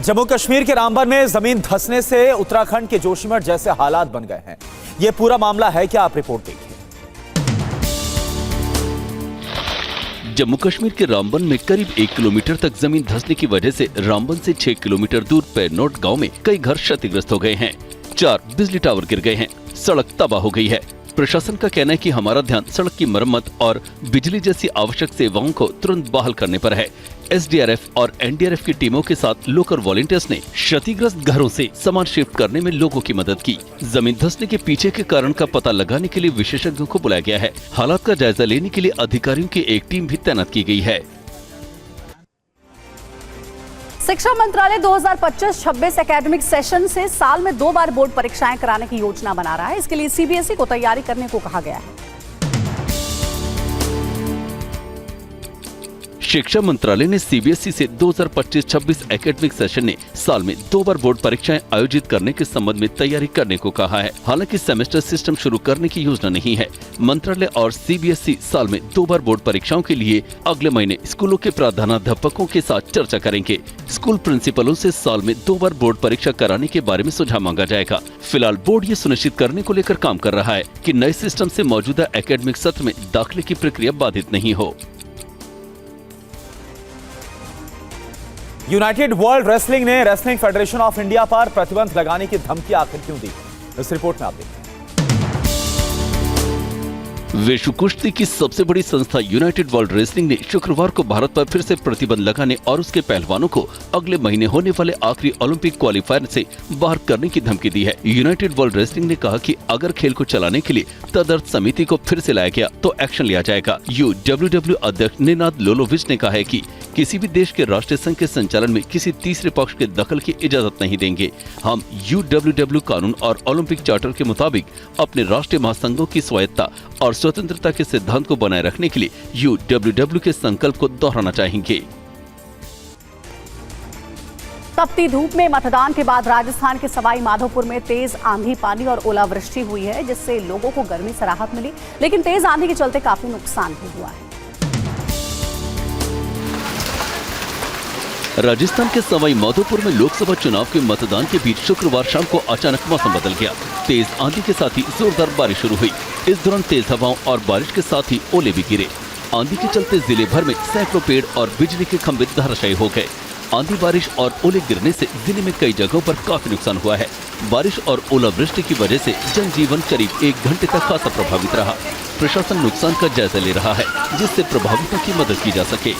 जम्मू कश्मीर के रामबन में जमीन धंसने से उत्तराखंड के जोशीमठ जैसे हालात बन गए हैं। यह पूरा मामला है क्या, आप रिपोर्ट देखिए। जम्मू कश्मीर के रामबन में करीब 1 किलोमीटर तक जमीन धंसने की वजह से रामबन से 6 किलोमीटर दूर पैरनोट गांव में कई घर क्षतिग्रस्त हो गए हैं। 4 बिजली टावर गिर गए हैं। सड़क तबाह हो गई है। प्रशासन का कहना है कि हमारा ध्यान सड़क की मरम्मत और बिजली जैसी आवश्यक सेवाओं को तुरंत बहाल करने पर है। एसडीआरएफ और एनडीआरएफ की टीमों के साथ लोकल वॉलंटियर्स ने क्षतिग्रस्त घरों से सामान शिफ्ट करने में लोगों की मदद की। जमीन धंसने के पीछे के कारण का पता लगाने के लिए विशेषज्ञों को बुलाया गया है। हालात का जायजा लेने के लिए अधिकारियों की एक टीम भी तैनात की गई है। शिक्षा मंत्रालय 2025-26 एकेडमिक सेशन से साल में 2 बार बोर्ड परीक्षाएं कराने की योजना बना रहा है। इसके लिए सीबीएसई को तैयारी करने को कहा गया है। शिक्षा मंत्रालय ने सीबीएसई से 2025-26 एकेडमिक सेशन में साल में 2 बार बोर्ड परीक्षाएं आयोजित करने के संबंध में तैयारी करने को कहा है। हालांकि सेमेस्टर सिस्टम शुरू करने की योजना नहीं है। मंत्रालय और सीबीएसई साल में 2 बार बोर्ड परीक्षाओं के लिए अगले महीने स्कूलों के प्रधानाध्यापकों के साथ चर्चा करेंगे। स्कूल प्रिंसिपलों से साल में 2 बार बोर्ड परीक्षा कराने के बारे में सुझाव मांगा जाएगा। फिलहाल बोर्ड ये सुनिश्चित करने को लेकर काम कर रहा है कि नए सिस्टम से मौजूदा एकेडमिक सत्र में दाखिले की प्रक्रिया बाधित नहीं हो। यूनाइटेड वर्ल्ड रेसलिंग ने रेसलिंग फेडरेशन ऑफ इंडिया पर प्रतिबंध लगाने की धमकी आखिर क्यों दी, इस रिपोर्ट में आप देखिए। विश्व कुश्ती की सबसे बड़ी संस्था यूनाइटेड वर्ल्ड रेसलिंग ने शुक्रवार को भारत पर फिर से प्रतिबंध लगाने और उसके पहलवानों को अगले महीने होने वाले आखिरी ओलंपिक क्वालिफायर से बाहर करने की धमकी दी है। यूनाइटेड वर्ल्ड रेसलिंग ने कहा कि अगर खेल को चलाने के लिए तदर्थ समिति को फिर से लाया गया तो एक्शन लिया जाएगा। यूडब्ल्यूडब्ल्यू अध्यक्ष निनाद लोलोविच ने कहा है कि किसी भी देश के राष्ट्रीय संघ के संचालन में किसी तीसरे पक्ष के दखल की इजाजत नहीं देंगे। हम यूडब्ल्यूडब्ल्यू कानून और ओलंपिक चार्टर के मुताबिक अपने राष्ट्रीय महासंघों की स्वायत्ता और स्वतंत्रता के सिद्धांत को बनाए रखने के लिए यूडब्ल्यूडब्ल्यू के संकल्प को दोहराना चाहेंगे। तपती धूप में मतदान के बाद राजस्थान के सवाई माधोपुर में तेज आंधी, पानी और ओलावृष्टि हुई है, जिससे लोगों को गर्मी से राहत मिली, लेकिन तेज आंधी के चलते काफी नुकसान भी हुआ है। राजस्थान के सवाई माधोपुर में लोकसभा चुनाव के मतदान के बीच शुक्रवार शाम को अचानक मौसम बदल गया। तेज आंधी के साथ ही जोरदार बारिश शुरू हुई। इस दौरान तेज हवाओं और बारिश के साथ ही ओले भी गिरे। आंधी के चलते जिले भर में सैकड़ों पेड़ और बिजली के खंभे धराशायी हो गए। आंधी, बारिश और ओले गिरने से जिले में कई जगहों पर काफी नुकसान हुआ है। बारिश और ओलावृष्टि की वजह से जनजीवन करीब 1 घंटे तक खासा प्रभावित रहा। प्रशासन नुकसान का जायजा ले रहा है, जिससे प्रभावितों की मदद की जा सके।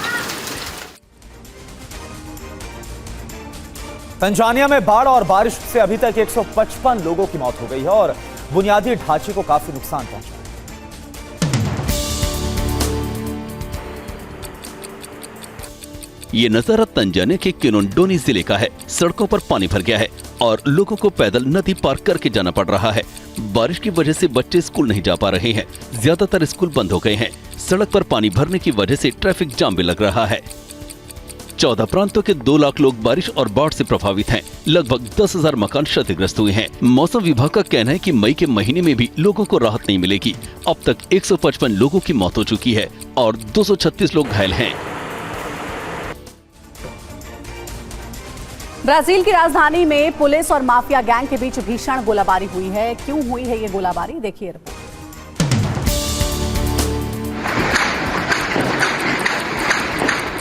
तंजानिया में बाढ़ और बारिश से अभी तक 155 लोगों की मौत हो गई है और बुनियादी ढांचे को काफी नुकसान पहुंचा है। ये नजारा तंजानिया के किनोंडोनी जिले का है। सड़कों पर पानी भर गया है और लोगों को पैदल नदी पार करके जाना पड़ रहा है। बारिश की वजह से बच्चे स्कूल नहीं जा पा रहे हैं। ज्यादातर स्कूल बंद हो गए हैं। सड़क पर पानी भरने की वजह से ट्रैफिक जाम भी लग रहा है। 14 प्रांतों के 2 लाख लोग बारिश और बाढ़ से प्रभावित हैं। लगभग 10,000 मकान क्षतिग्रस्त हुए हैं। मौसम विभाग का कहना है कि मई के महीने में भी लोगों को राहत नहीं मिलेगी। अब तक 155 लोगों की मौत हो चुकी है और 236 लोग घायल हैं। ब्राजील की राजधानी में पुलिस और माफिया गैंग के बीच भीषण गोलाबारी हुई है। क्यों हुई है ये गोलाबारी, देखिए रिपोर्ट।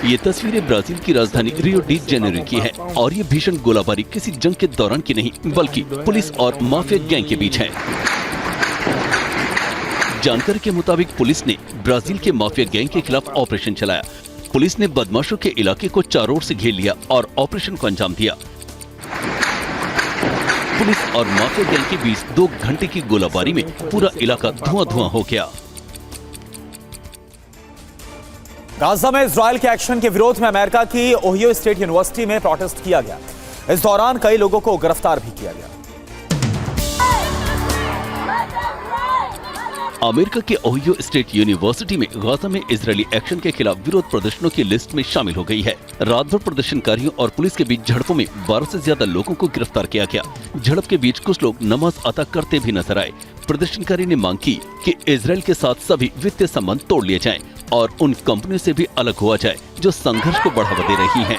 ये तस्वीरें ब्राजील की राजधानी रियो डी जेनेरो की है और ये भीषण गोलाबारी किसी जंग के दौरान की नहीं, बल्कि पुलिस और माफिया गैंग के बीच है। जानकारी के मुताबिक पुलिस ने ब्राजील के माफिया गैंग के खिलाफ ऑपरेशन चलाया। पुलिस ने बदमाशों के इलाके को चारों ओर से घेर लिया और ऑपरेशन को अंजाम दिया। पुलिस और माफिया गैंग के बीच 2 घंटे की गोलाबारी में पूरा इलाका धुआं-धुआं हो गया। गाजा में इजरायल के एक्शन के विरोध में अमेरिका की ओहियो स्टेट यूनिवर्सिटी में प्रोटेस्ट किया गया। इस दौरान कई लोगों को गिरफ्तार भी किया गया। अमेरिका के ओहियो स्टेट यूनिवर्सिटी में गाजा में इजरायली एक्शन के खिलाफ विरोध प्रदर्शनों की लिस्ट में शामिल हो गई है। रात भर प्रदर्शनकारियों और पुलिस के बीच झड़पों में 12 से ज्यादा लोगों को गिरफ्तार किया गया। झड़प के बीच कुछ लोग नमाज अता करते भी नजर आए। प्रदर्शनकारी ने मांग की कि इजरायल के साथ सभी वित्तीय संबंध तोड़ लिए जाएं और उन कंपनियों से भी अलग हुआ जाए जो संघर्ष को बढ़ावा दे रही हैं।